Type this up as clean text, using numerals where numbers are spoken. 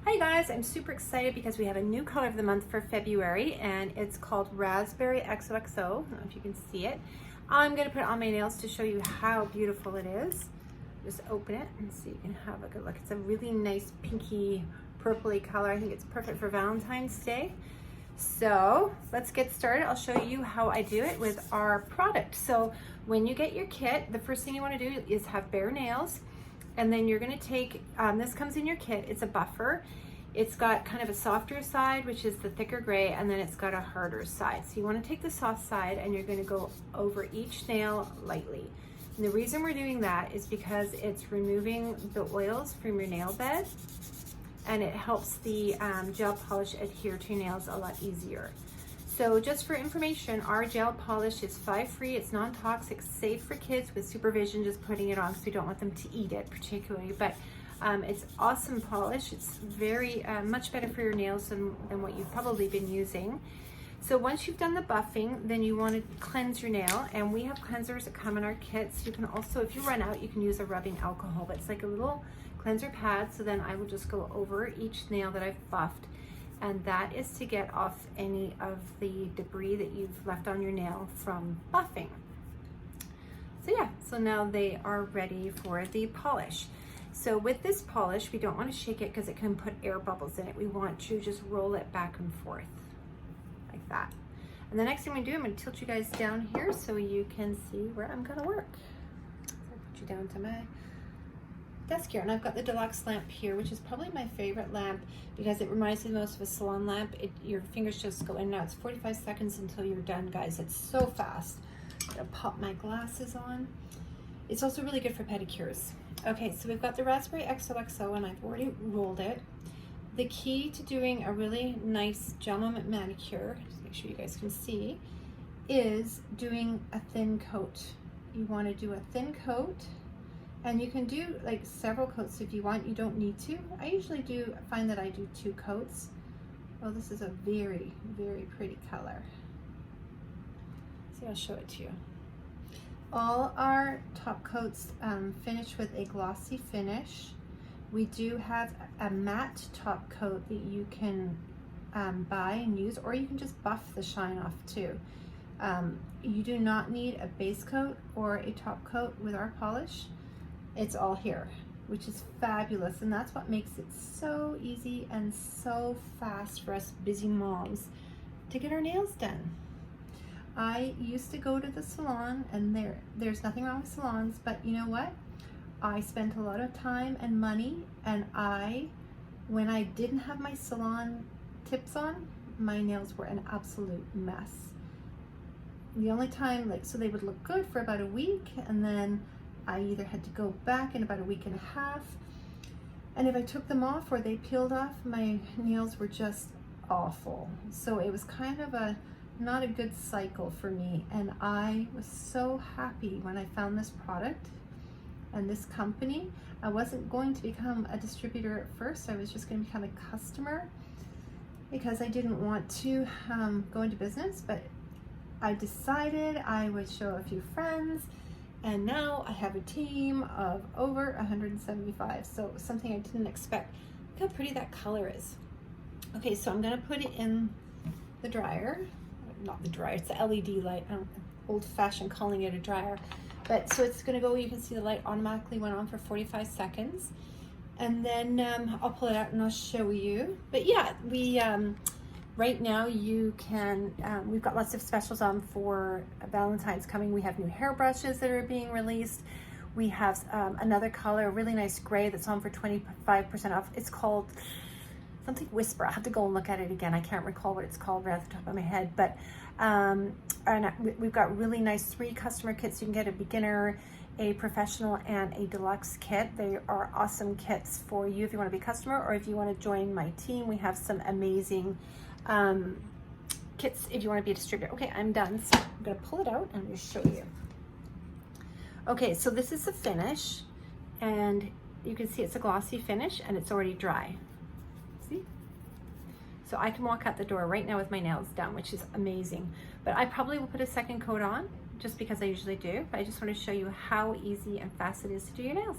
Hi guys, I'm super excited because we have a new color of the month for February and it's called Raspberry XOXO. I don't know if you can see it. I'm going to put it on my nails to show you how beautiful it is. Just open it and so you can have a good look. It's a really nice pinky purpley color. I think it's perfect for Valentine's Day. So let's get started. I'll show you how I do it with our product. So when you get your kit, the first thing you want to do is have bare nails. And then you're gonna take, this comes in your kit, it's a buffer. It's got kind of a softer side, which is the thicker gray, and then it's got a harder side. So you wanna take the soft side and you're gonna go over each nail lightly. And the reason we're doing that is because it's removing the oils from your nail bed and it helps the gel polish adhere to your nails a lot easier. So just for information, our gel polish is 5-free, it's non-toxic, safe for kids with supervision, just putting it on because we don't want them to eat it particularly, but it's awesome polish. It's very, much better for your nails than what you've probably been using. So once you've done the buffing, then you want to cleanse your nail, and we have cleansers that come in our kits. You can also, if you run out, you can use a rubbing alcohol, but it's like a little cleanser pad, so then I will just go over each nail that I've buffed. And that is to get off any of the debris that you've left on your nail from buffing. So yeah, so now they are ready for the polish. So with this polish, we don't want to shake it because it can put air bubbles in it. We want to just roll it back and forth like that. And the next thing we do, I'm going to tilt you guys down here so you can see where I'm going to work. So I'll put you down to my desk here, and I've got the deluxe lamp here, which is probably my favorite lamp because it reminds me most of a salon lamp. Your fingers just go in and out. It's 45 seconds until you're done, guys. It's so fast. I'm gonna pop my glasses on. It's also really good for pedicures. Okay, so we've got the Raspberry XOXO and I've already rolled it. The key to doing a really nice gel moment manicure, just make sure you guys can see, is doing a thin coat. You want to do a thin coat. And you can do like several coats if you want. You don't need to. I usually find that I do 2 coats. Oh, this is a very, very pretty color. See, I'll show it to you. All our top coats finish with a glossy finish. We do have a matte top coat that you can buy and use, or you can just buff the shine off too. You do not need a base coat or a top coat with our polish. It's all here, which is fabulous, and that's what makes it so easy and so fast for us busy moms to get our nails done. I used to go to the salon, and there's nothing wrong with salons, but you know what? I spent a lot of time and money, and when I didn't have my salon tips on, my nails were an absolute mess. The only time, so they would look good for about a week, and then I either had to go back in about a week and a half, and if I took them off or they peeled off, my nails were just awful. So it was kind of not a good cycle for me, and I was so happy when I found this product and this company. I wasn't going to become a distributor at first. I was just going to become a customer because I didn't want to go into business, but I decided I would show a few friends. And now I have a team of over 175, so something I didn't expect. Look how pretty that color is. Okay, so I'm gonna put it in the dryer. Not the dryer, it's the LED light. I'm old-fashioned calling it a dryer. But so it's gonna go, you can see the light automatically went on for 45 seconds. And then I'll pull it out and I'll show you. But yeah, right now you can, we've got lots of specials on for Valentine's coming. We have new hairbrushes that are being released. We have another color, a really nice gray that's on for 25% off. It's called something Whisper. I have to go and look at it again. I can't recall what it's called right off the top of my head, but and we've got really nice 3 customer kits. You can get a beginner, a professional, and a deluxe kit. They are awesome kits for you if you want to be a customer or if you want to join my team. We have some amazing kits if you want to be a distributor. Okay, I'm done. So I'm going to pull it out and I'm going to show you. Okay, so this is the finish, and you can see it's a glossy finish and it's already dry. See? So I can walk out the door right now with my nails done, which is amazing. But I probably will put a second coat on just because I usually do. But I just want to show you how easy and fast it is to do your nails.